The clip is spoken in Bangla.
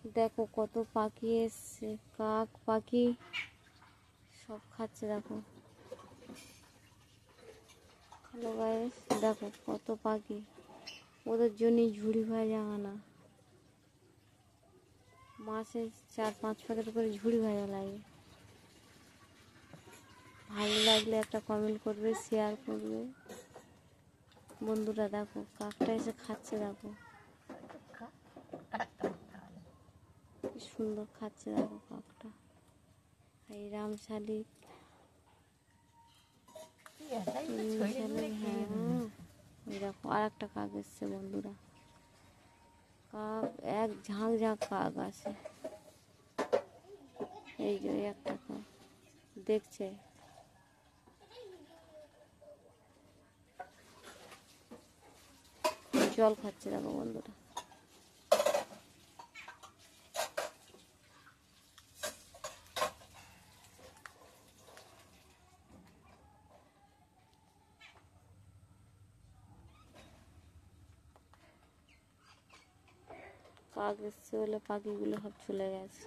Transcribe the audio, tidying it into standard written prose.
দেখো কত পাখি এসছে, কাক পাখি সব খাচ্ছে। দেখো হ্যালো গাইস, দেখো কত পাখি, ওদের জন্যই ঝুড়ি ভাজা আনা। মাসে 4-5 প্যাকেট করে ঝুড়ি ভাজা লাগে। ভালো লাগলে একটা কমেন্ট করবে, শেয়ার করবে বন্ধুরা। দেখো কাকটা এসে খাচ্ছে, দেখো কি সুন্দর খাচ্ছে। দেখো কাকটা, এই রামশালিক। হ্যাঁ, এই দেখো আর একটা কাক এসছে বন্ধুরা। কাক এক ঝাঁক ঝাঁক কাক আছে। এই যে একটা কাক দেখছে, জল খাচ্ছে। দেখো বন্ধুরা, কাক এসছে বলে পাখিগুলো সব চলে গেছে।